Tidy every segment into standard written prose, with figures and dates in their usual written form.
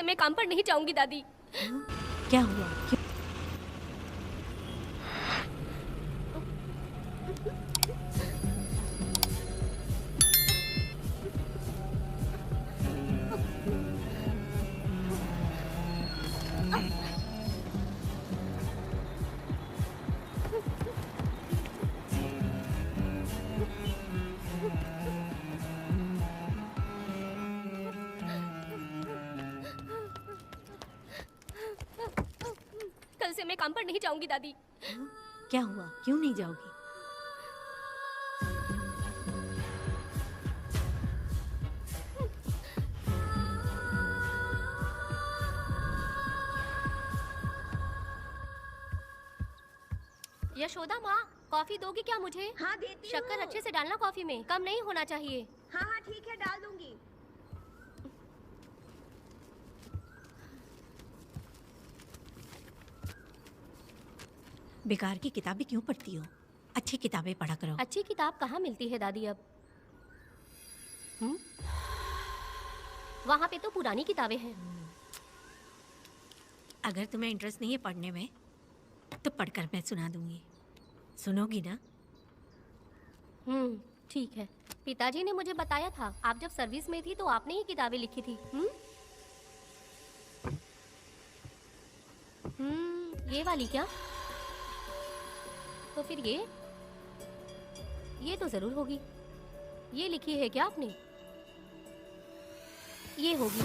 मैं काम पर नहीं जाऊंगी दादी। क्या हुआ? क्यों? कल से मैं काम पर नहीं जाऊंगी दादी। क्या हुआ? क्यों नहीं जाओगी? यशोदा माँ, कॉफी दोगी क्या मुझे? हाँ देती शक्कर हूँ। अच्छे से डालना कॉफी में, कम नहीं होना चाहिए। हाँ हाँ ठीक है, डाल दूंगी। बेकार की किताबें क्यों पढ़ती हो? अच्छी किताबें पढ़ा करो। अच्छी किताब कहाँ मिलती है दादी अब? वहाँ पे तो पुरानी किताबें हैं। अगर तुम्हें इंटरेस्ट नहीं है पढ़ने में तो पढ़कर मैं सुना दूंगी। सुनोगी ना? ठीक है। पिताजी ने मुझे बताया था, आप जब सर्विस में थी तो आपने ही किताबें लिखी थी। ये वाली क्या? तो फिर ये तो जरूर होगी। ये लिखी है क्या आपने? ये होगी।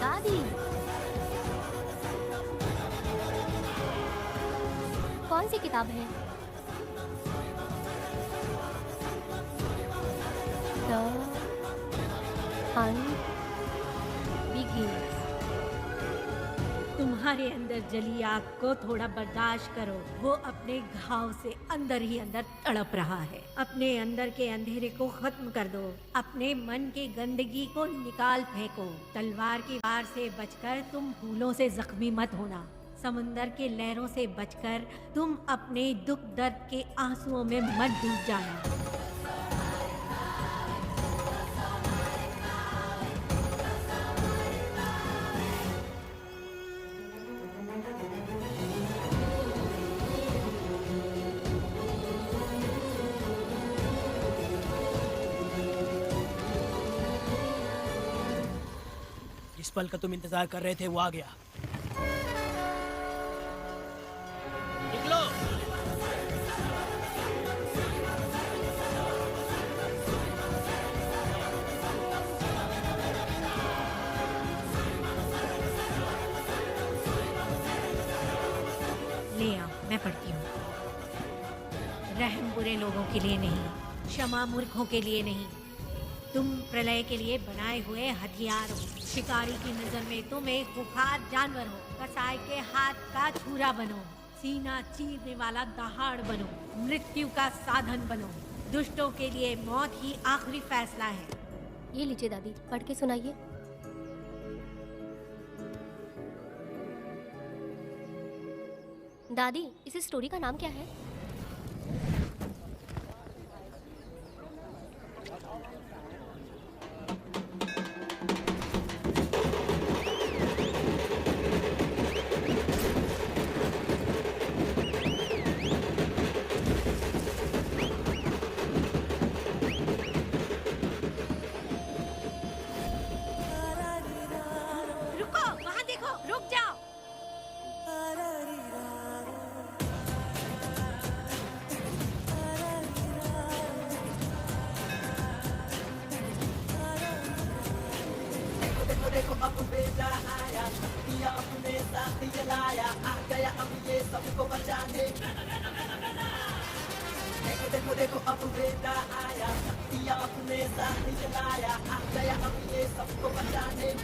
दादी, कौन सी किताब है? The Hunt Begins। तुम्हारे अंदर जली आग को थोड़ा बर्दाश्त करो। वो अपने घाव से अंदर ही अंदर तड़प रहा है। अपने अंदर के अंधेरे को खत्म कर दो। अपने मन की गंदगी को निकाल फेंको। तलवार की वार से बचकर तुम फूलों से जख्मी मत होना। समुंदर के लहरों से बचकर तुम अपने दुख दर्द के आंसुओं में मत डूब जाना। जिस पल का तुम इंतजार कर रहे थे वो आ गया। निकलो। ले आओ, मैं पढ़ती हूँ। रहम बुरे लोगों के लिए नहीं, क्षमा मूर्खों के लिए नहीं। तुम प्रलय के लिए बनाए हुए हथियार हो। शिकारी की नजर में तुम एक खुखार जानवर हो। कसाई के हाथ का छुरा बनो। सीना चीरने वाला दहाड़ बनो। मृत्यु का साधन बनो। दुष्टों के लिए मौत ही आखिरी फैसला है। ये लीजिए दादी, पढ़ के सुनाइए। दादी, इस स्टोरी का नाम क्या है? रुको, वहाँ देखो, रुक जाओ। देखो अब बेटा आया, दिया अपने साथ जलाया, आ गया अब ये सबको बचाने। देखो देखो देखो अब बेटा आया, दिया अपने साथ जलाया, आ गया अब ये सबको बचाने।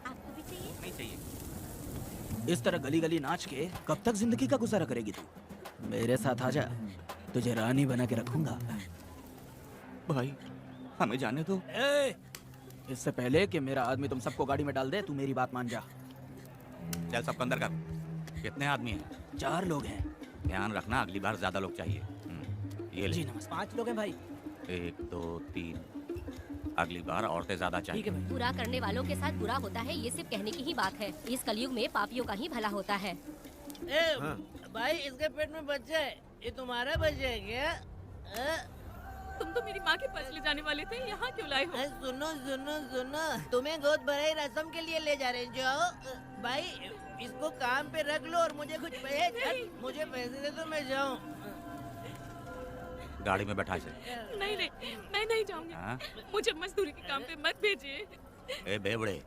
आपको भी चाहिए? नहीं चाहिए। इस तरह गली गली नाच के कब तक जिंदगी का गुजारा करेगी तू? मेरे साथ आजा, तुझे रानी बना के रखूंगा। भाई हमें जाने दो। इससे पहले कि मेरा आदमी तुम सबको गाड़ी में डाल दे, तू मेरी बात मान जा। चल सबको अंदर कर। कितने आदमी हैं? 4 लोग हैं। ध्यान रखना अगली बार ज्यादा लोग चाहिए। ये ले। जी नमस्ते। 5 लोग हैं भाई। 1 2 3। अगली बार औरतें ज्यादा चाहिए। ठीक है भाई। बुरा करने वालों के साथ बुरा होता है, ये सिर्फ कहने की ही बात है। इस कलयुग में पापियों का ही भला होता है। भाई इसके पेट में बच्चा है, ये तुम्हारा बच्चा है क्या? तुम तो मेरी माँ के पास ले जाने वाले थे, यहाँ क्यों लाए हो? सुनो सुनो सुनो, तुम्हें गोद भराई रस्म के लिए ले जा रहे हैं। जाओ भाई, इसको काम पे रख लो और मुझे कुछ मुझे पैसे दे तो मैं जाऊँ। गाड़ी में बैठा इसे। नहीं नहीं, मैं नहीं जाऊंगी। हाँ? मुझे मजदूरी के काम पे मत भेजिए। ए बेवड़े,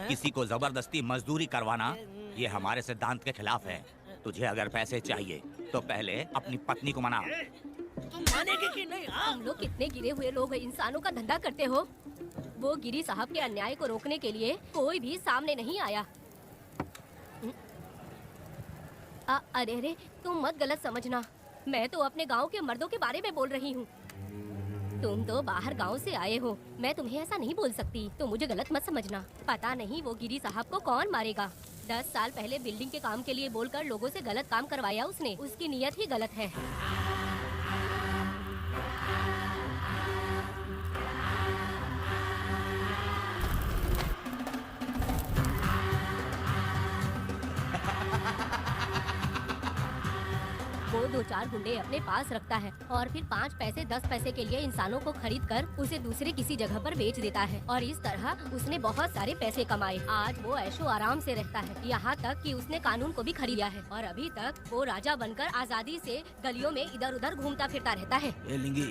किसी को जबरदस्ती मजदूरी करवाना ये हमारे सिद्धांत के खिलाफ है। तुझे अगर पैसे चाहिए तो पहले अपनी पत्नी को मना। तुम मानेगी कि नहीं? तुम लोग कितने गिरे हुए लोग हैं, इंसानों का धंधा करते हो। वो गिरी साहब के अन्याय को रोकने के लिए कोई भी सामने नहीं आया। अरे अरे, तुम मत गलत समझना, मैं तो अपने गांव के मर्दों के बारे में बोल रही हूँ। तुम तो बाहर गांव से आए हो, मैं तुम्हें ऐसा नहीं बोल सकती, तो मुझे गलत मत समझना। पता नहीं वो गिरी साहब को कौन मारेगा। 10 साल पहले बिल्डिंग के काम के लिए बोलकर लोगों से गलत काम करवाया उसने। उसकी नीयत ही गलत है। वो 2-4 गुंडे अपने पास रखता है और फिर 5 पैसे 10 पैसे के लिए इंसानों को खरीद कर उसे दूसरे किसी जगह पर बेच देता है। और इस तरह उसने बहुत सारे पैसे कमाए। आज वो ऐशो आराम से रहता है, यहाँ तक कि उसने कानून को भी खरीद लिया है। और अभी तक वो राजा बनकर आजादी से गलियों में इधर उधर घूमता फिरता रहता है। ए लिंगी,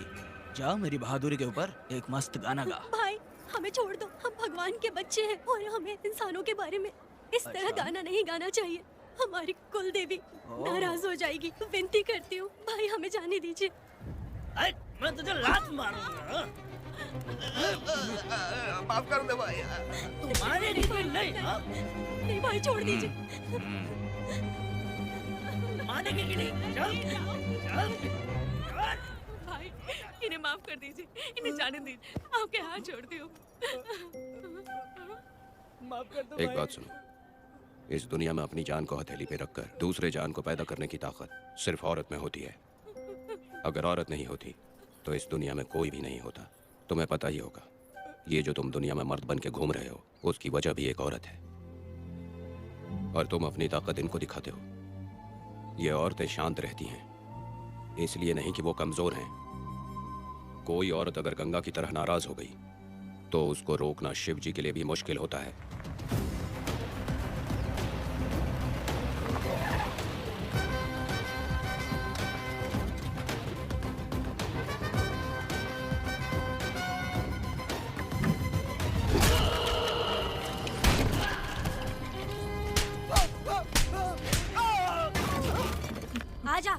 जा मेरी बहादुरी के ऊपर एक मस्त गाना गा। भाई हमें छोड़ दो, हम भगवान के बच्चे हैं और हमें इंसानों के बारे में इस तरह गाना नहीं गाना चाहिए। हमारी कुल देवी नाराज हो जाएगी। विनती करती हूँ भाई, हमें जाने दीजिए। मैं तुझे लात मारूंगा। माफ कर दे भाई। तुम मानेगी कि नहीं? नहीं भाई, छोड़ दीजिए। मानेगी कि नहीं? चल चल। भाई इन्हें माफ कर दीजिए, इन्हें जाने दीजिए, आपके हाथ छोड़ती हूँ। माफ कर दो एक भाई। बात सुनो, इस दुनिया में अपनी जान को हथेली पे रखकर दूसरे जान को पैदा करने की ताकत सिर्फ औरत में होती है। अगर औरत नहीं होती तो इस दुनिया में कोई भी नहीं होता। तुम्हें पता ही होगा, ये जो तुम दुनिया में मर्द बन के घूम रहे हो उसकी वजह भी एक औरत है। और तुम अपनी ताकत इनको दिखाते हो। ये औरतें शांत रहती हैं, इसलिए नहीं कि वो कमजोर हैं। कोई औरत अगर गंगा की तरह नाराज हो गई तो उसको रोकना शिव जी के लिए भी मुश्किल होता है। आजा।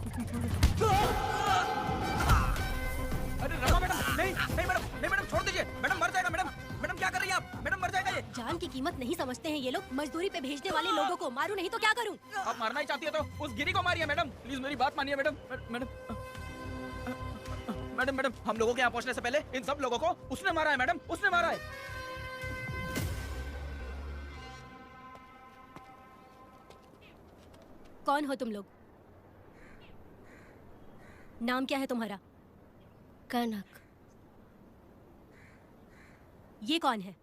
अरे रमा मैडम, नहीं नहीं मैडम, नहीं मैडम, छोड़ दीजिए मैडम, मर जाएगा मैडम। मैडम क्या कर रही हैं आप? मैडम मर जाएगा ये। जान की कीमत नहीं समझते हैं ये लोग। मजदूरी पे भेजने वाले लोगों को मारूं नहीं तो क्या करूं? आप मारना ही चाहती है तो उस गिरी को मारिए मैडम, प्लीज मेरी बात मानिए मैडम। मैडम मैडम मैडम, हम लोगों के यहाँ पहुँचने से पहले इन सब लोगों को उसने मारा है मैडम, उसने मारा है। कौन हो तुम लोग? नाम क्या है तुम्हारा? कनक। ये कौन है?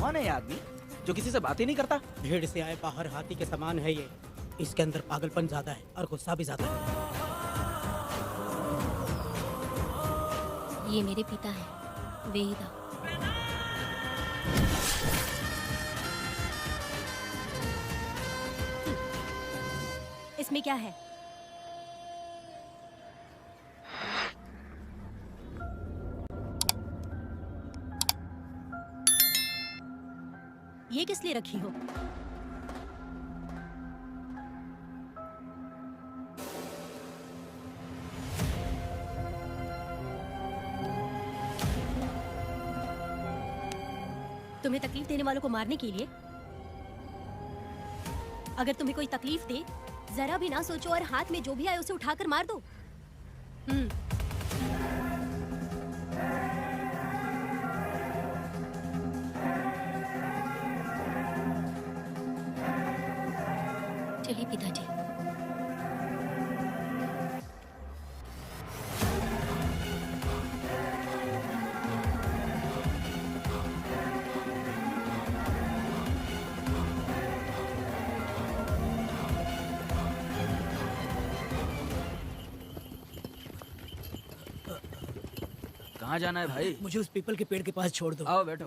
कौन है ये आदमी जो किसी से बात ही नहीं करता? भीड़ से आए बाहर हाथी के समान है ये। इसके अंदर पागलपन ज्यादा है और गुस्सा भी ज्यादा है। ये मेरे पिता हैं, वेदा। इसमें क्या है? ये किस लिए रखी हो? तुम्हें तकलीफ देने वालों को मारने के लिए? अगर तुम्हें कोई तकलीफ दे, जरा भी ना सोचो और हाथ में जो भी आए उसे उठाकर मार दो। चलिए पिताजी। कहाँ जाना है भाई? मुझे उस पीपल के पेड़ के पास छोड़ दो। आओ बैठो।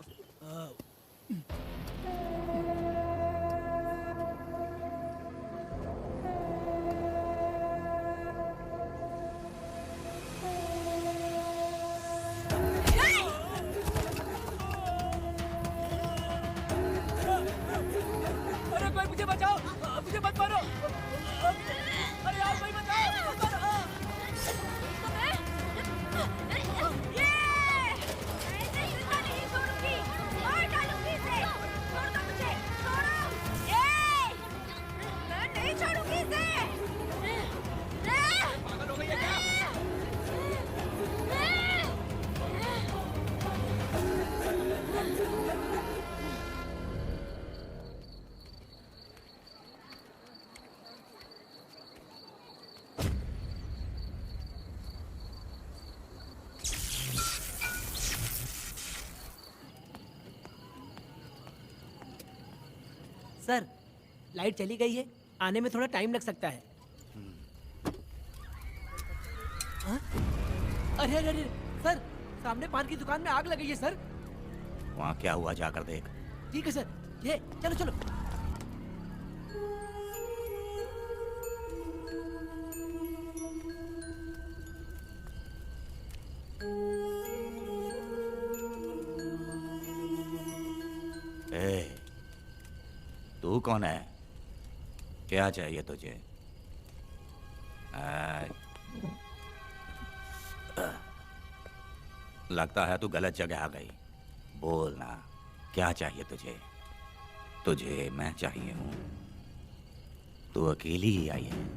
अरे कोई मुझे बचाओ, मुझे मत मारो। अरे यार कोई बचाओ, मत मारो। सर, लाइट चली गई है, आने में थोड़ा टाइम लग सकता है। हाँ? अरे अरे अरे सर, सामने पान की दुकान में आग लगी है सर। वहाँ क्या हुआ जाकर देख। ठीक है सर, ये चलो चलो। ए, तू कौन है? क्या चाहिए तुझे? लगता है तू गलत जगह आ गई। बोल ना, क्या चाहिए तुझे? तुझे मैं चाहिए हूँ। तू अकेली ही आई है।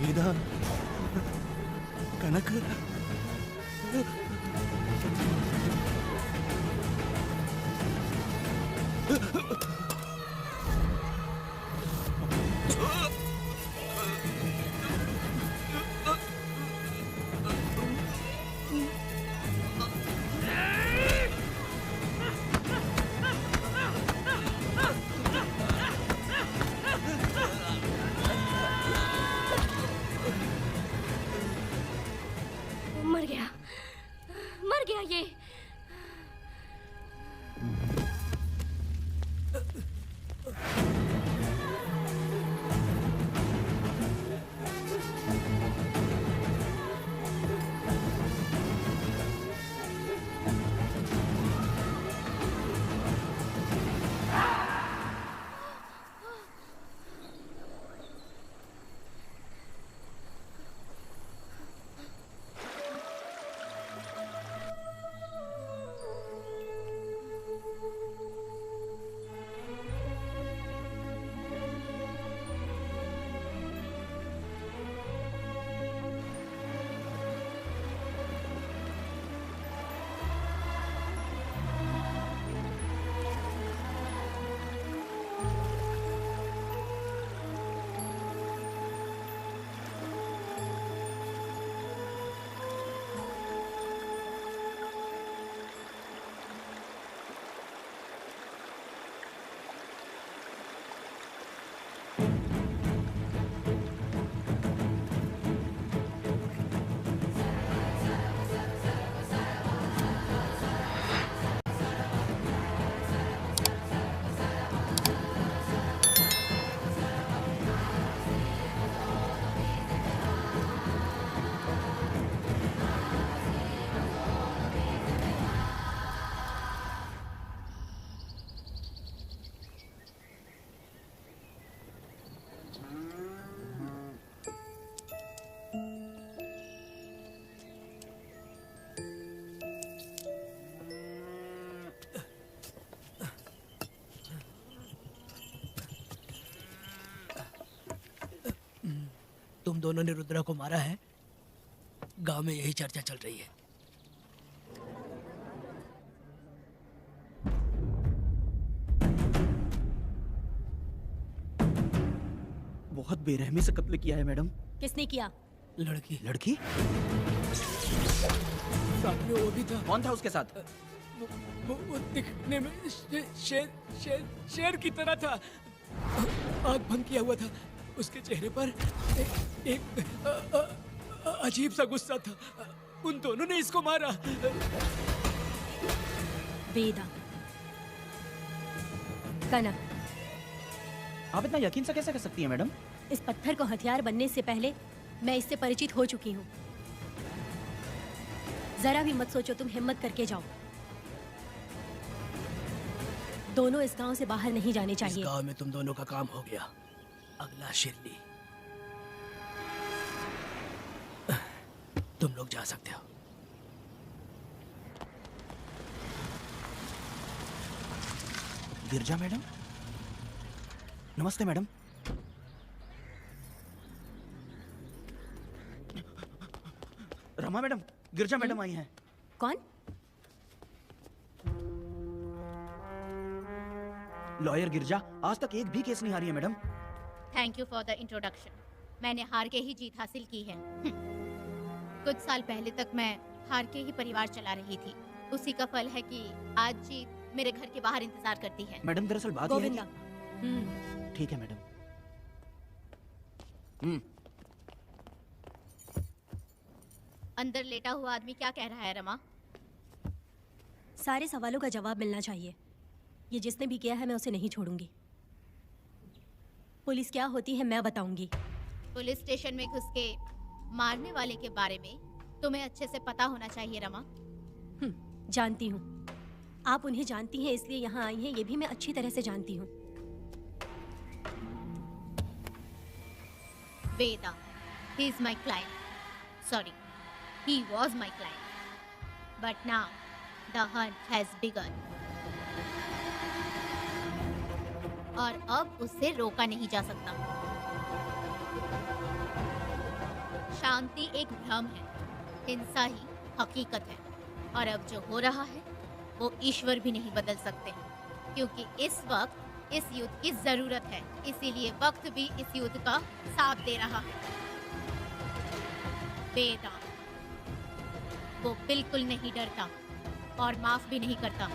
विदा, कनक, मर गया ये। तुम दोनों ने रुद्रा को मारा है, गांव में यही चर्चा चल रही है। बहुत बेरहमी से कत्ल किया है मैडम। किसने किया? लड़की। लड़की? साथ में वो भी था। कौन था उसके साथ? वो दिखने में शेर की तरह था। आँख बंद किया हुआ था। उसके चेहरे पर एक अजीब सा गुस्सा था। उन दोनों ने इसको मारा। वेदा, कनक, आप इतना यकीन से कैसे कर सकती हैं मैडम? इस पत्थर को हथियार बनने से पहले मैं इससे परिचित हो चुकी हूँ। जरा भी मत सोचो, तुम हिम्मत करके जाओ। दोनों इस गांव से बाहर नहीं जाने चाहिए। इस गांव में तुम दोनों का काम हो गया। अगला शिरली। तुम लोग जा सकते हो। गिरजा मैडम, नमस्ते मैडम। रमा मैडम, गिरजा मैडम आई हैं। कौन? लॉयर गिरजा, आज तक एक भी केस नहीं हारी है madam. Thank you for the introduction. मैंने हार के ही जीत हासिल की है। कुछ साल पहले तक मैं हार के ही परिवार चला रही थी। उसी का फल है कि आज जीत मेरे घर के बाहर इंतजार करती है। मैडम दरअसल बात यह है गोविंदा। कि... ठीक है मैडम। अंदर लेटा हुआ आदमी क्या कह रहा है रमा? सारे सवालों का जवाब मिलना चाहिए। ये जिसने भी किया है मैं उसे नहीं छोड़ूंगी। पुलिस क्या होती है मैं बताऊंगी। पुलिस स्टेशन में घुस के मारने वाले के बारे में तुम्हें अच्छे से पता होना चाहिए रमा। जानती हूँ। आप उन्हें जानती हैं इसलिए यहाँ आई हैं, ये भी मैं अच्छी तरह से जानती हूँ। वेदा, he is my client. Sorry, he was my client. But now the hunt has begun. और अब उससे रोका नहीं जा सकता। शांति एक भ्रम है, हिंसा ही हकीकत है। और अब जो हो रहा है वो ईश्वर भी नहीं बदल सकते, क्योंकि इस वक्त इस युद्ध की जरूरत है। इसीलिए वक्त भी इस युद्ध का साथ दे रहा है। वेदा, वो बिल्कुल नहीं डरता और माफ भी नहीं करता।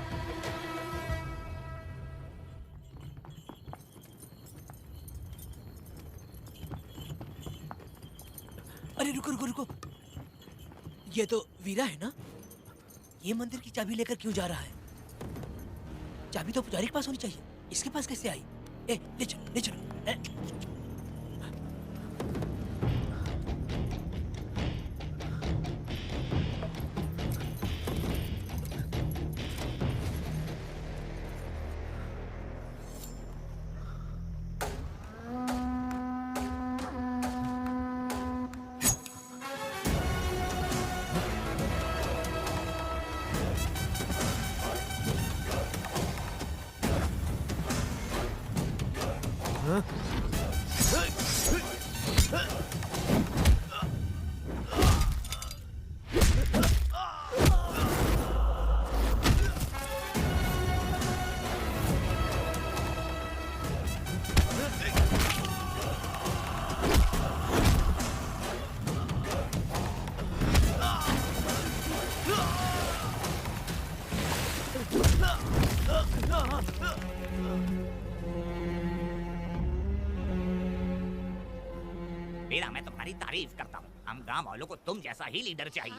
अरे रुको रुको रुको, ये तो वीरा है ना? ये मंदिर की चाबी लेकर क्यों जा रहा है? चाबी तो पुजारी के पास होनी चाहिए, इसके पास कैसे आई? ले चलो ले चलो। वीरा, मैं तुम्हारी तारीफ करता हूँ। हम गांव वालों को तुम जैसा ही लीडर चाहिए।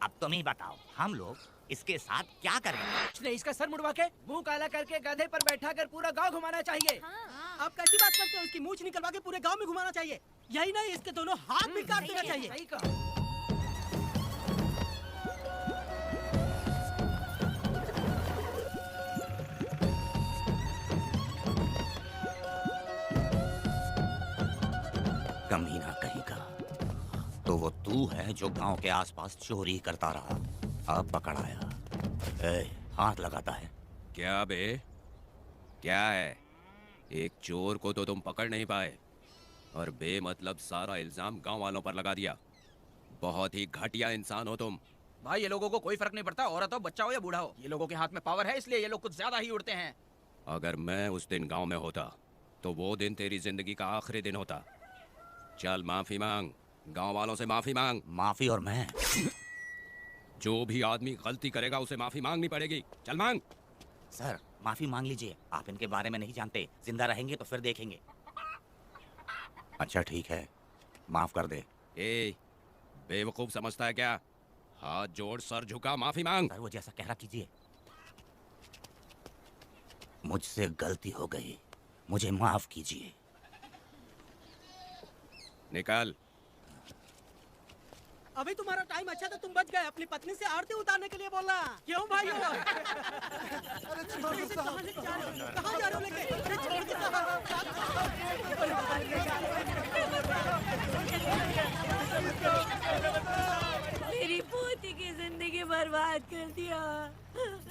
अब तुम ही बताओ, हम लोग इसके साथ क्या करें? इसने इसका सर मुड़वा के मुंह काला करके गधे पर बैठा कर पूरा गांव घुमाना चाहिए। आप कैसी बात करते हो? इसकी मूंछ निकलवा के पूरे गांव में घुमाना चाहिए। यही नहीं, इसके दोनों हाथ भी काट देना चाहिए। सही कहा। कमीना कहीं का। तो वो तू है जो गांव के आसपास चोरी करता रहा, अब पकड़ आया। हाथ लगाता है। क्या बे? क्या है? एक चोर को तो तुम पकड़ नहीं पाए और बेमतलब सारा इल्जाम गांव वालों पर लगा दिया। बहुत ही घटिया इंसान हो तुम। भाई ये लोगों को कोई फर्क नहीं पड़ता, औरत हो, बच्चा हो या बूढ़ा हो। ये लोगों के हाथ में पावर है, इसलिए ये लोग कुछ ज्यादा ही उड़ते हैं। अगर मैं उस दिन गांव में होता तो वो दिन तेरी जिंदगी का आखिरी दिन होता। चल माफी मांग, गांव वालों से माफी मांग। माफी? और मैं? जो भी आदमी गलती करेगा उसे माफी मांगनी पड़ेगी। चल मांग। सर माफी मांग लीजिए, आप इनके बारे में नहीं जानते। जिंदा रहेंगे तो फिर देखेंगे। अच्छा ठीक है, माफ कर दे। ए, बेवकूफ समझता है क्या? हाथ जोड़, सर झुका, माफी मांग। सर वो जैसा कह रहा कीजिए। मुझसे गलती हो गई, मुझे माफ कीजिए। निकल। अभी तुम्हारा टाइम अच्छा था, तुम बच गए। अपनी पत्नी से आरती उतारने के लिए बोला। क्यों भाई? कहाँ जा रहे हो लेके? अरे छोड़ के मेरी पोती की जिंदगी बर्बाद कर दिया।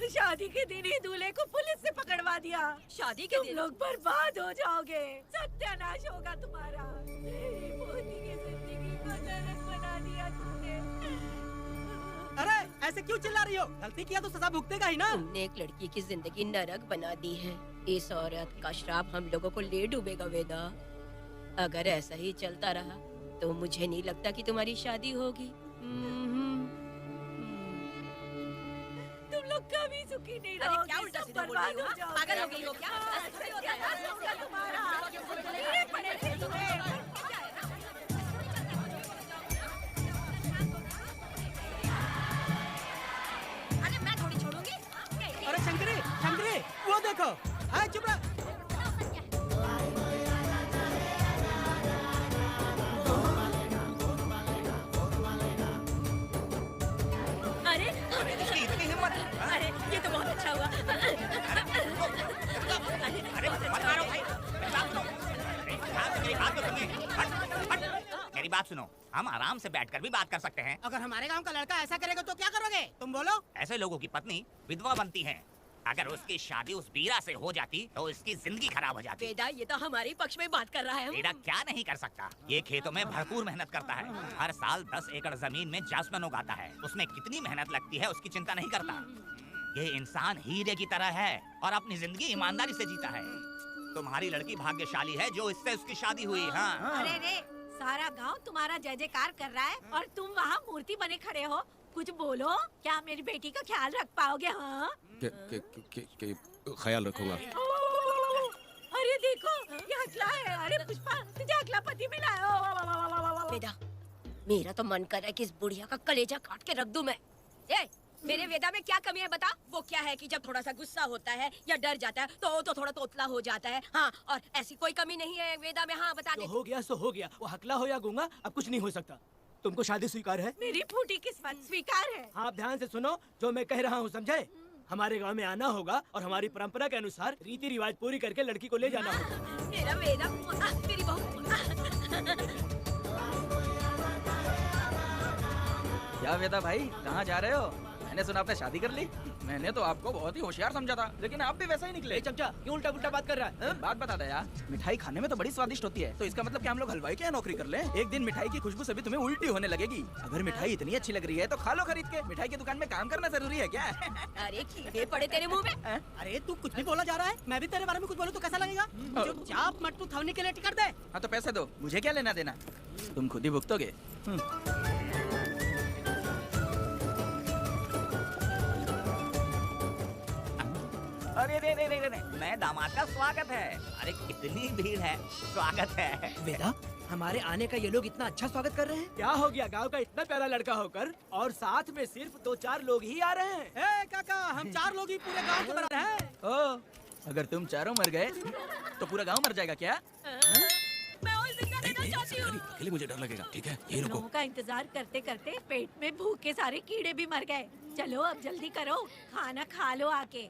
शादी के दिन ही दूल्हे को पुलिस से पकड़वा दिया। शादी के तुम लोग बर्बाद हो जाओगे, सत्यानाश होगा तुम्हारा। मेरी पोती की जिंदगी को नरक बना दिया तुमने। अरे ऐसे क्यों चिल्ला रही हो? गलती किया तो सजा भुगतेगा ही ना। तुमने एक लड़की की जिंदगी नरक बना दी है। इस औरत का श्राप हम लोगों को ले डूबेगा वेदा। अगर ऐसा ही चलता रहा तो मुझे नहीं लगता कि तुम्हारी शादी होगी। तुम लोग कभी सुखी नहीं अरे रहोगे। क्या उल्टा सब सीधा बोल बर्बाद रही हो? हो जाओगे। पागल हो गई हो क्या? सत्यानाश होगा तुम्हारा। कीड़े पड़ेंगे तुम्हें। अरे मैं थोड़ी छोड़ूंगी। अरे शंकरी, शंकरी, वो देखो। हाँ चुप रह। अरे इतनी हिम्मत? अरे ये तो बहुत अच्छा हुआ। अरे मत मारो भाई, मेरी बात तो सुनिए। मेरी बात सुनो, हम आराम से बैठकर भी बात कर सकते हैं। अगर हमारे गांव का लड़का ऐसा करेगा तो क्या करोगे? तुम बोलो। ऐसे लोगों की पत्नी विधवा बनती है। अगर उसकी शादी उस बीरा से हो जाती तो उसकी जिंदगी खराब हो जाती। वेदा ये तो हमारे पक्ष में बात कर रहा है। बेटा क्या नहीं कर सकता? ये खेतों में भरपूर मेहनत करता है। हर साल 10 एकड़ जमीन में जासमन उगाता है। उसमें कितनी मेहनत लगती है उसकी चिंता नहीं करता। ये इंसान हीरे की तरह है और अपनी जिंदगी ईमानदारी से जीता है। तुम्हारी लड़की भाग्यशाली है जो इससे उसकी शादी हुई। हाँ अरे रे, सारा गांव तुम्हारा जय जयकार कर रहा है और तुम वहाँ मूर्ति बने खड़े हो। कुछ बोलो, क्या मेरी बेटी का ख्याल रख पाओगे? हाँ ख्याल रखूंगा। अरे देखो ये अगला है। अरे पुष्पा, तुझे अगला पति मिला है। वेदा मेरा तो मन कर रहा है कि इस बुढ़िया का कलेजा काट के रख दूं मैं। ए, मेरे वेदा में क्या कमी है बता? वो क्या है कि जब थोड़ा सा गुस्सा होता है या डर जाता है तो थोड़ा तोतला हो जाता है। हाँ, और ऐसी कोई कमी नहीं है वेदा में। हाँ बता दे। हो गया सो हो गया। वो हकला हो या गूंगा, अब कुछ नहीं हो सकता। तुमको शादी स्वीकार है? मेरी फूटी किस्मत स्वीकार है। आप ध्यान से सुनो जो मैं कह रहा हूँ, समझे? हमारे गांव में आना होगा और हमारी परंपरा के अनुसार रीति रिवाज पूरी करके लड़की को ले जाना होगा। मेरा वेदा, मेरी बहू। क्या वेदा भाई, कहाँ जा रहे हो? मैंने सुना आपने शादी कर ली। मैंने तो आपको बहुत ही होशियार समझा था, लेकिन आप भी वैसा ही निकले। चमचा क्यों उल्टा पुल्टा बात कर रहा है? बात बता दे यार, मिठाई खाने में तो बड़ी स्वादिष्ट होती है, तो इसका मतलब कि हम लोग हलवाई के यहाँ नौकरी कर लें? एक दिन मिठाई की खुशबू से भी तुम्हें उल्टी होने लगेगी। अगर मिठाई इतनी अच्छी लग रही है तो खा लो खरीद के। मिठाई की दुकान में काम करना जरूरी है क्या? अरे कीड़े पड़े तेरे मुंह में। अरे तू कुछ भी बोला जा रहा है। मैं भी तेरे बारे में कुछ बोलूं तो कैसा लगेगा? चुपचाप मट्टू थवने के लिए टिकट दे। हाँ तो पैसे दो, मुझे क्या लेना देना, तुम खुद ही भुगतोगे। अरे रे रे रे रे, मैं दामाद का स्वागत है। अरे कितनी भीड़ है, स्वागत है। वेदा, हमारे आने का ये लोग इतना अच्छा स्वागत कर रहे हैं। क्या हो गया गांव का इतना प्यारा लड़का होकर और साथ में सिर्फ 2-4 लोग ही आ रहे हैं। ए काका, हम 4 लोग ही पूरे गांव के बराबर हैं। ओ, अगर तुम चारों मर गए तो पूरा गांव मर जाएगा क्या? मैं और जिंदा रहना चाहती हूँ। अकेले मुझे डर लगेगा। ठीक है, ये रुको। लोगों का इंतजार करते करते पेट में भूख के सारे कीड़े भी मर गए। चलो अब जल्दी करो, खाना खा लो आके।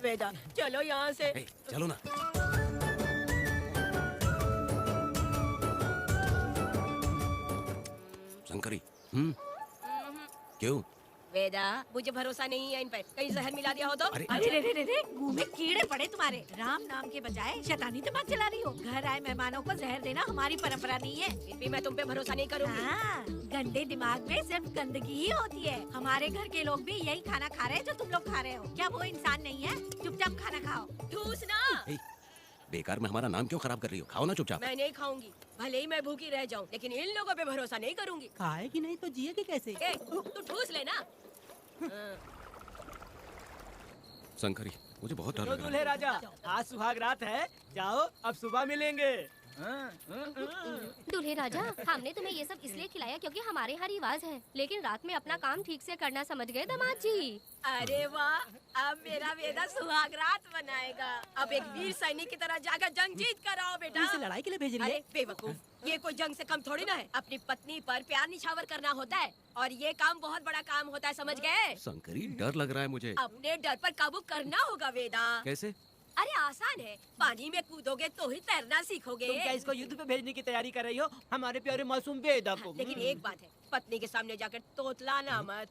वेदा चलो यहाँ से। चलो ना। शंकरी, क्यों? वेदा, मुझे भरोसा नहीं है इन पे, कहीं जहर मिला दिया हो तो? अरे रे रे रे रे, मुंह में कीड़े पड़े तुम्हारे। राम नाम के बजाय शैतानी दिमाग चला रही हो। घर आए मेहमानों को जहर देना हमारी परंपरा नहीं है। फिर भी मैं तुम पे भरोसा नहीं करूंगी। हाँ, गंदे दिमाग में सिर्फ गंदगी ही होती है। हमारे घर के लोग भी यही खाना खा रहे हैं जो तुम लोग खा रहे हो। क्या वो इंसान नहीं है? चुपचाप खाना खाओ। ठूस ना। बेकार में हमारा नाम क्यों खराब कर रही हो? खाओ ना चुपचाप। मैं नहीं खाऊंगी, भले ही मैं भूखी रह जाऊं, लेकिन इन लोगों पे भरोसा नहीं करूंगी। खाएगी नहीं तो जिएगी कैसे? तू ठूस लेना। शंकरी, मुझे बहुत डर लग रहा दूल्हे है। राजा, आज सुहाग रात है, जाओ अब सुबह मिलेंगे। दूल्हे राजा, हमने तुम्हें ये सब इसलिए खिलाया क्योंकि हमारे यहाँ रिवाज है, लेकिन रात में अपना काम ठीक से करना समझ गए दामाद जी। अरे वाह, अब मेरा वेदा सुहाग रात मनाएगा। अब एक वीर सैनिक की तरह जाकर जंग जीत कर आओ बेटा। इसे लड़ाई के लिए भेज रही है? अरे बेवकूफ, ये कोई जंग से कम थोड़ी ना है। अपनी पत्नी पर प्यार निछावर करना होता है, और ये काम बहुत बड़ा काम होता है, समझ गए? शंकरी, डर लग रहा है मुझे। अपने डर पर काबू करना होगा वेदा। कैसे? अरे आसान है, पानी में कूदोगे तो ही तैरना सीखोगे। तुम क्या इसको युद्ध पे भेजने की तैयारी कर रही हो? हमारे प्यारे मासूम वेदा को। लेकिन एक बात है, पत्नी के सामने जाकर तोतलाना मत,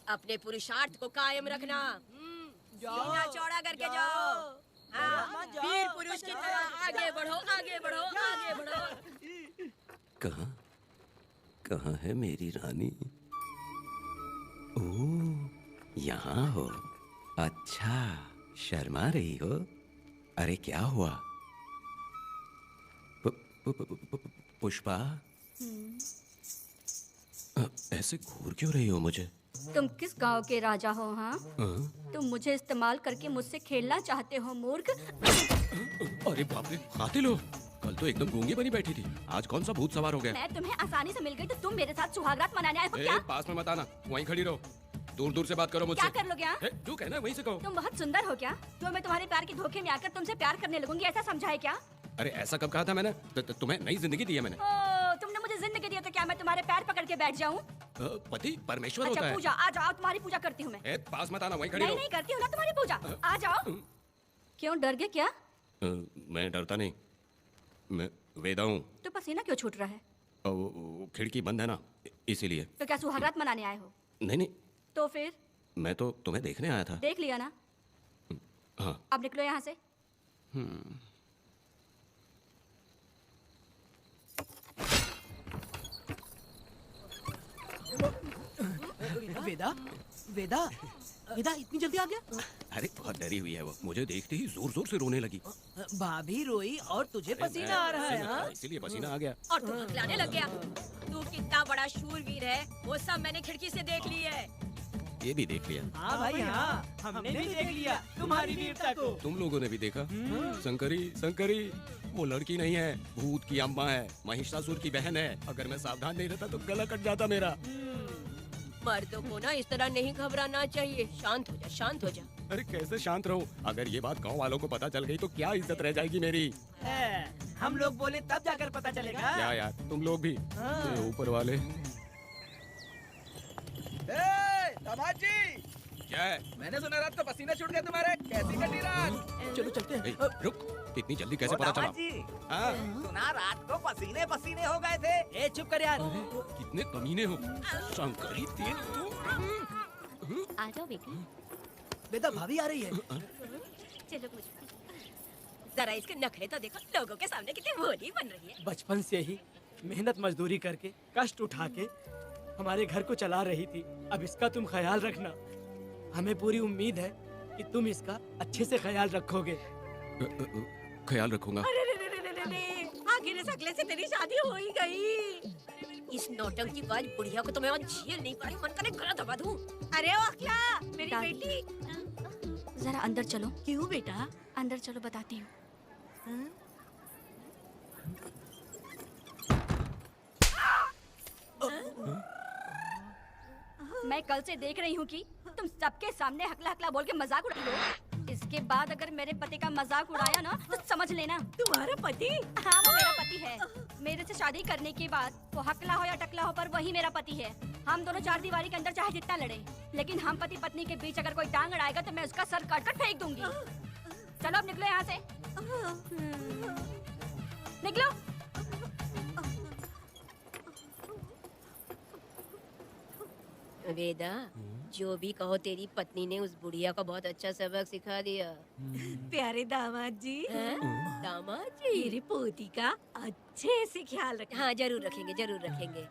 अपने पुरुषार्थ को कायम रखना। सीना चौड़ा करके जाओ। हाँ, वीर पुरुष की तरह आगे बढ़ो, आगे बढ़ो, आगे बढ़ो। कहाँ है मेरी रानी? ओह, यहाँ हो। अच्छा, शर्मा रही हो? अरे क्या हुआ? पुष्पा, ऐसे घूर क्यों रही हो मुझे? तुम किस गांव के राजा हो? हाँ, तुम मुझे इस्तेमाल करके मुझसे खेलना चाहते हो मूर्ख। अरे बाप रे, कातिल हो। कल तो एकदम गूंगी बनी बैठी थी, आज कौन सा भूत सवार हो गया? मैं तुम्हें आसानी से मिल गई तो तुम मेरे साथ सुहागरात मनाने आए हो क्या? पास में मत आना, वहीं खड़ी रहो। दूर दूर से बात करो मुझसे। क्या कर लोगे? हाँ? जो कहना है वहीं से कहो। तुम बहुत सुंदर हो क्या? तो मैं तुम्हारे प्यार के धोखे में आकर तुमसे प्यार करने लगूंगी, ऐसा समझा है क्या? अरे ऐसा कब कहा था मैंने? तुम्हें नई जिंदगी दी है मैंने। तुमने मुझे जिंदगी दी है तो क्या मैं तुम्हारे पैर पकड़ के बैठ जाऊँ? पति परमेश्वर अच्छा होता है। पूजा, आ जाओ, तुम्हारी पूजा करती हूँ मैं। पास मत आना, वहीं खड़ी रहो। नहीं करती हूँ ना तुम्हारी पूजा, आ जाओ। क्यों डर गए क्या? मैं डरता नहीं, मैं वेदा हूँ। तो पसीना क्यों छूट रहा है? खिड़की बंद है ना, इसीलिए। तो क्या सुहागरात मनाने आए हो? नहीं नहीं, तो फिर? मैं तो तुम्हें देखने आया था। देख लिया ना? हाँ। अब निकलो यहाँ से। वेदा, वेदा, वेदा इतनी जल्दी आ गया? अरे बहुत डरी हुई है वो, मुझे देखते ही जोर जोर से रोने लगी। भाभी रोई और तुझे पसीना आ रहा है? हाँ? इसीलिए पसीना आ गया। और तू हकलाने लग गया। तू कितना बड़ा शूरवीर है, वो सब मैंने खिड़की से देख ली है। ये भी देख लिया। हाँ भाई हाँ, हमने भी देख लिया तुम्हारी वीरता को। तुम लोगों ने भी देखा? शंकरी, शंकरी, वो लड़की नहीं है, भूत की अम्मा है, महिषासुर की बहन है। अगर मैं सावधान नहीं रहता तो गला कट जाता मेरा। मर्दों को ना इस तरह नहीं घबराना चाहिए। शांत हो जा, शांत हो जा। अरे कैसे शांत रहूं? अगर ये बात गांव वालों को पता चल गई तो क्या इज्जत रह जाएगी मेरी? हम लोग बोले तब जाकर पता चलेगा। क्या यार, तुम लोग भी ऊपर वाले। दामाद जी, क्या है? मैंने सुना रात को पसीना छूट गया तुम्हारे, कैसी कटी रात? चलो चलते हैं। रुक, इतनी जल्दी कैसे पता चला? हाँ? सुना रात को पसीने पसीने हो गए थे। ए चुप कर यार। कितने कमीने हो शंकरी, तेल तू। आ जाओ बेटी। बेटा भाभी आ रही है। चलो मुझे। जरा इसके नखरे तो देखो, लोगों के सामने कितनी भोली बन रही है। बचपन से ही मेहनत मजदूरी करके, कष्ट उठा के हमारे घर को चला रही थी। अब इसका तुम ख्याल रखना। हमें पूरी उम्मीद है कि तुम इसका अच्छे से ख्याल रखोगे। ख्याल रखूंगा। अरे रे रे रे रे रे, आखिर इस अगले से तेरी शादी हो ही गई। इस नौटंकी बाज बुढ़िया को तो मैं और झेल नहीं पा रही, मन करे गला दबा दूं। अरे ओ अखला, मेरी बेटी। जरा अंदर चलो। क्यों बेटा? अंदर चलो, बताती हूँ। मैं कल से देख रही हूँ कि तुम सबके सामने हकला हकला बोल के मजाक उड़ा लो। इसके बाद अगर मेरे पति का मजाक उड़ाया ना तो समझ लेना। तुम्हारा पति? हाँ, वो मेरा पति है। मेरे से शादी करने के बाद वो हकला हो या टकला हो पर वही मेरा पति है। हम दोनों चार दीवारी के अंदर चाहे जितना लड़े, लेकिन हम पति पत्नी के बीच अगर कोई टांग अड़ाएगा तो मैं उसका सर काट कर फेंक दूंगी। चलो अब निकलो यहाँ से। निकलो। वेदा, जो भी कहो तेरी पत्नी ने उस बुढ़िया को बहुत अच्छा सबक सिखा दिया। प्यारे दामाद जी, दामाद जी, मेरी पोती का अच्छे से ख्याल रखना। हाँ जरूर रखेंगे, जरूर रखेंगे।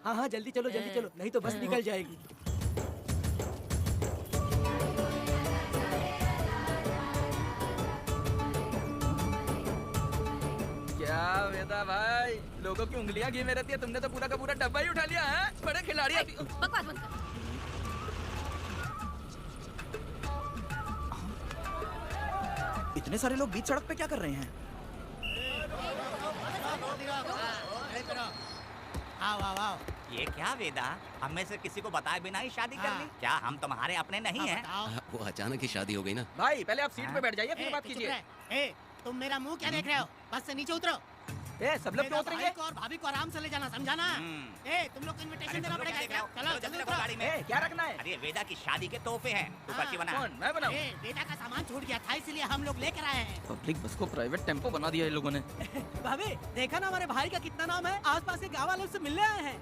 हाँ हाँ जल्दी चलो, जल्दी चलो, नहीं तो बस निकल जाएगी। क्या वेदा भाई, लोगों की उंगलियां घी में रहती है, तुमने तो पूरा का पूरा डब्बा ही उठा लिया है। बड़े खिलाड़ी अभी। बकवास बंद कर। इतने सारे लोग बीच सड़क पे क्या कर रहे हैं? आओ आओ आओ। ये क्या वेदा, हम में से किसी को बताए बिना ही शादी कर ली? क्या हम तुम्हारे अपने नहीं हैं? वो अचानक ही शादी हो गई ना। भाई पहले आप सीट पे बैठ जाइए, फिर बात कीजिए। ए, तुम मेरा मुंह क्या देख रहे हो? बस से नीचे उतरो। ए, सब लोग क्यों उतरेंगे? भाई को और भाभी को आराम से ले जाना, समझा ना? ए, तुम लोग को इनविटेशन देना पड़ेगा क्या? चलो जल्दी उतरो। गाड़ी में ए, क्या रखना है? अरे वेदा की शादी के तोहफे हैं, तू पर्ची बना। कौन, मैं बनाऊं? ए, बेटा का सामान छूट गया था, इसलिए हम लोग लेकर आए हैं। पब्लिक बस को प्राइवेट टेम्पो बना दिया इन लोगों ने। भाभी देखा ना हमारे भाई का कितना नाम है, आसपास के गाँव वालों से मिलने आए हैं।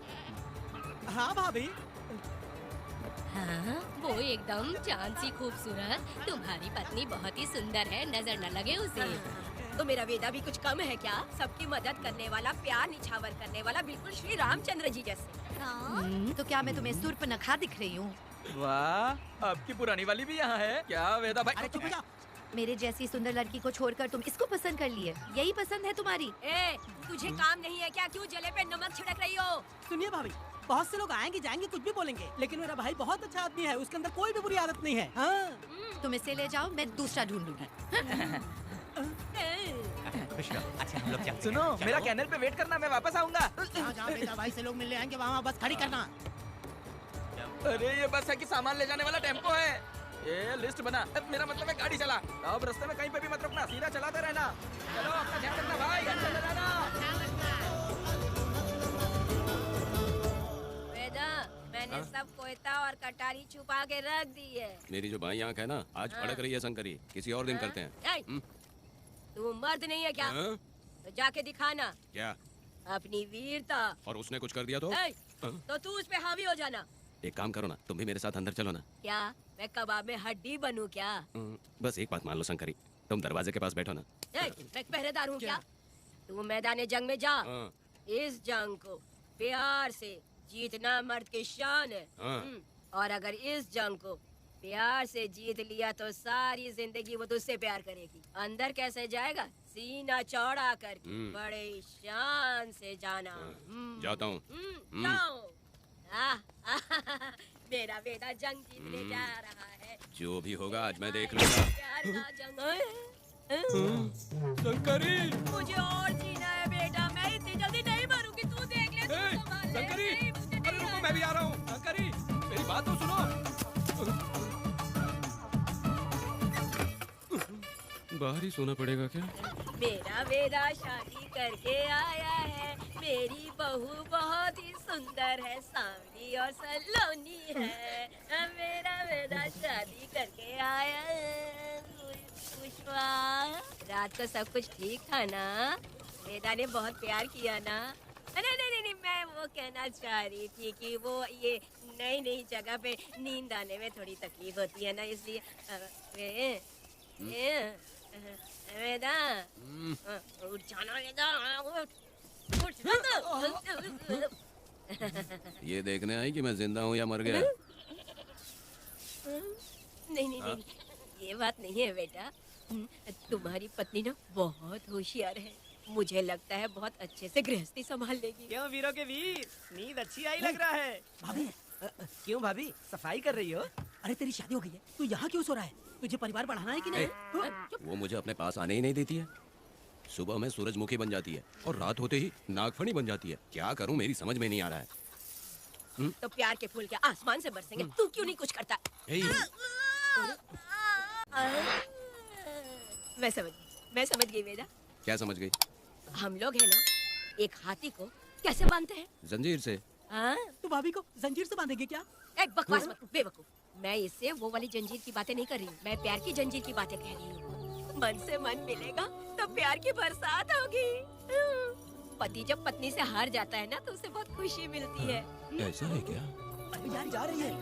हाँ भाभी। हाँ, वो एकदम चांद सी खूबसूरत। तुम्हारी पत्नी बहुत ही सुंदर है, नजर न लगे उसे। तो मेरा वेदा भी कुछ कम है क्या? सबकी मदद करने वाला, प्यार निछावर करने वाला, बिल्कुल श्री रामचंद्र जी जैसे। तो क्या मैं तुम्हें सूर्पनखा दिख रही हूँ? वाह, आपकी पुरानी वाली भी यहाँ है क्या वेदा भाई? अरे चुप हो जाओ। मेरे जैसी सुंदर लड़की को छोड़कर तुम इसको पसंद कर लिए, यही पसंद है तुम्हारी? ए, तुझे काम नहीं है क्या? क्यों जले पे नमक छिड़क रही हो? सुनिए भाभी, बहुत से लोग आएंगे जाएंगे कुछ भी बोलेंगे, लेकिन मेरा भाई बहुत अच्छा आदमी है, उसके अंदर कोई भी बुरी आदत नहीं है। हाँ। तुम इसे ले जाओ, मैं दूसरा ढूंढूंगी। खुश रहो। अच्छा हम लोग चलते हैं। सुनो, चलो। मेरा कैनल पे वेट करना, मैं वापस आऊंगा। जहाँ बेटा भाई से लोग मिलने आएंगे वहाँ बस खड़ी करना। अरे ये बस है कि सामान ले जाने वाला टेम्पो है। ये लिस्ट बना, मेरा मतलब है गाड़ी चला। अब रास्ते में कहीं पे भी मत रुकना, सीधा चलाते रहना। चलो अपना ध्यान रखना भाई, अच्छा चलाना। वेदा, मैंने सब कोयता और कटारी छुपा के रख दी है। मेरी जो बाई आंख है ना, आज फड़क रही है शंकरी, किसी और दिन करते हैं। ए, तू मर्द नहीं है क्या? हाँ? तो जाके दिखाना क्या? अपनी वीरता। और उसने कुछ कर दिया तो? ए, तो तू उस पे हावी हो जाना। एक काम करो ना, तुम भी मेरे साथ अंदर चलो ना। क्या मैं कबाब में हड्डी बनूं क्या? बस एक बात मान लो शंकरी, तुम दरवाजे के पास बैठो ना। ए, मैं पहरेदार हूँ क्या? तू मैदान जंग में जा। हाँ। इस जंग को प्यार से जीतना मर्द की शान है। हाँ। और अगर इस जंग को प्यार से जीत लिया तो सारी जिंदगी वो तुझसे प्यार करेगी। अंदर कैसे जाएगा? सीना चौड़ा करके बड़े शान से जाना। जाता हूँ। जाओ। मेरा बेटा जंग जीतने जा रहा है। जो भी होगा आज मैं देख लूंगा। प्यार का जंग। शंकरी, मुझे और जीना है बेटा, मैं इतनी जल्दी नहीं मरूंगी। तू देख ले, तू संभाल ले। शंकरी, नहीं, मुझे अरे नहीं रुको, आना। मैं भी आ रहा हूँ। शंकरी, मेरी बात तो सुनो। बाहर ही सोना पड़ेगा क्या? मेरा वेदा शादी करके आया है। मेरी बहू बहुत ही सुंदर है, सांवली और सलोनी है। मेरा वेदा शादी करके आया है। पुष्पा, रात को सब कुछ ठीक था ना? वेदा ने बहुत प्यार किया ना? नहीं, मैं वो कहना चाह रही थी कि वो ये नई नई जगह पे नींद आने में थोड़ी तकलीफ होती है ना, इसलिए वेदा, उठ जाना वेदा, उठ। ये देखने आई कि मैं जिंदा हूँ या मर गया? नहीं, ये बात नहीं है बेटा। तुम्हारी पत्नी ना बहुत होशियार है। मुझे लगता है बहुत अच्छे से गृहस्थी संभाल लेगी। क्यों वीरों के वीर, नींद अच्छी आई लग रहा है। भाभी, क्यों भाभी सफाई कर रही हो? अरे तेरी शादी हो गई है, तू यहाँ क्यों सो रहा है? तुझे परिवार बढ़ाना है कि नहीं? वो मुझे अपने पास आने ही नहीं देती है। सुबह में सूरजमुखी बन जाती है और रात होते ही नागफनी बन जाती है। क्या करूं, मेरी समझ में नहीं आ रहा है। तो प्यार के फूल क्या आसमान से बरसेंगे? तू क्यों नहीं कुछ करता? मैं समझ गई वेदा। क्या समझ गई? हम लोग है ना, एक हाथी को कैसे बांधते हैं? जंजीर से। तो भाभी को जंजीर से बांधेंगे क्या? एक बकवास मत, बेवकूफ। मैं इससे वो वाली जंजीर की बातें नहीं कर रही हूँ, मैं प्यार की जंजीर की बातें कह रही हूँ। मन से मन मिलेगा तो प्यार की बरसात होगी। पति जब पत्नी से हार जाता है ना तो उसे बहुत खुशी मिलती है। ऐसा है क्या? अरे जा रही है।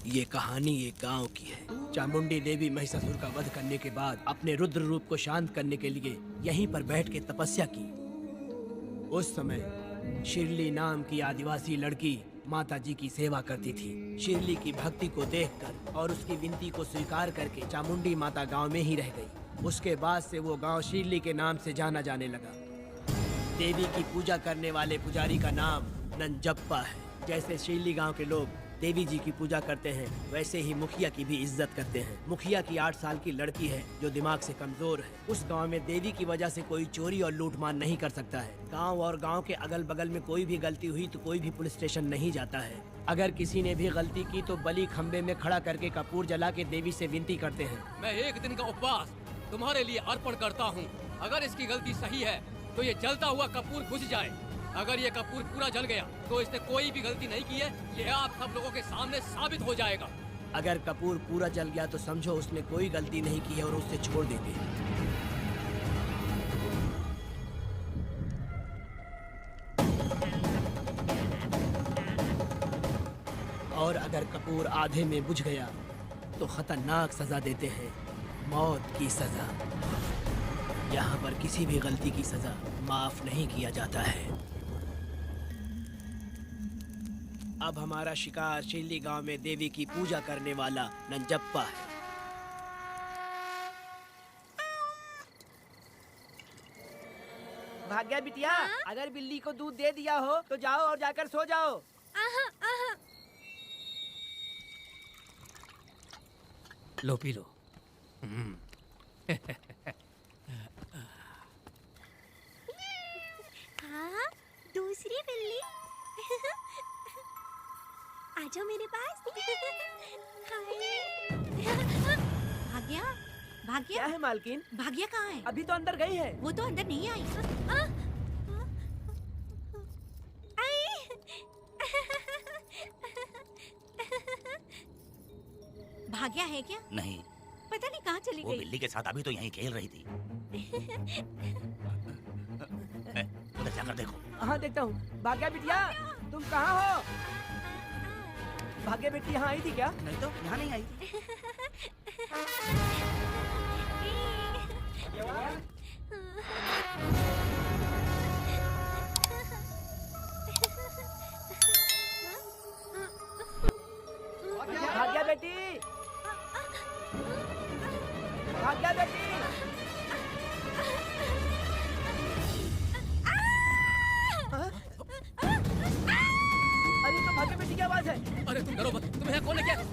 ये कहानी एक गांव की है। चामुंडी देवी महिषासुर का वध करने के बाद अपने रुद्र रूप को शांत करने के लिए यहीं पर बैठ के तपस्या की। उस समय शिरली नाम की आदिवासी लड़की माता जी की सेवा करती थी। शिरली की भक्ति को देखकर और उसकी विनती को स्वीकार करके चामुंडी माता गांव में ही रह गई। उसके बाद से वो गांव शिरली के नाम से जाना जाने लगा। देवी की पूजा करने वाले पुजारी का नाम नंजप्पा है। जैसे शिरली गांव के लोग देवी जी की पूजा करते हैं, वैसे ही मुखिया की भी इज्जत करते हैं। मुखिया की 8 साल की लड़की है जो दिमाग से कमजोर है। उस गांव में देवी की वजह से कोई चोरी और लूटमार नहीं कर सकता है। गांव और गांव के अगल बगल में कोई भी गलती हुई तो कोई भी पुलिस स्टेशन नहीं जाता है। अगर किसी ने भी गलती की तो बलि खंबे में खड़ा करके कपूर जला के देवी से विनती करते हैं। मैं 1 दिन का उपवास तुम्हारे लिए अर्पण करता हूँ। अगर इसकी गलती सही है तो ये जलता हुआ कपूर बुझ जाए। अगर ये कपूर पूरा जल गया तो इसने कोई भी गलती नहीं की है, ये आप सब लोगों के सामने साबित हो जाएगा। अगर कपूर पूरा जल गया तो समझो उसने कोई गलती नहीं की है और उसे छोड़ देंगे। और अगर कपूर आधे में बुझ गया तो खतरनाक सजा देते हैं, मौत की सजा। यहाँ पर किसी भी गलती की सजा माफ नहीं किया जाता है। अब हमारा शिकार शिरली गांव में देवी की पूजा करने वाला नंजप्पा है। भाग्या बिटिया, अगर बिल्ली को दूध दे दिया हो तो जाओ और जाकर सो जाओ। लो पी लो। हाँ, दूसरी बिल्ली। आजो मेरे पास। भाग्या, भाग्या क्या है मालकिन? भाग्या कहाँ है? अभी तो अंदर गई है। वो तो अंदर नहीं आई। भाग्या है क्या? नहीं, पता नहीं कहाँ चली वो गई। बिल्ली के साथ अभी तो यहीं खेल रही थी। उधर जाकर देखो। हाँ देखता हूँ। भाग्या बिटिया, तुम कहाँ हो? भाग्या बेटी यहाँ आई थी क्या? नहीं तो यहाँ नहीं आई। भाग्या बेटी, भाग्या बेटी। अरे तो भाग्या बेटी की आवाज है। अरे तुम डरो मत, तुम्हें कौन लेके आया?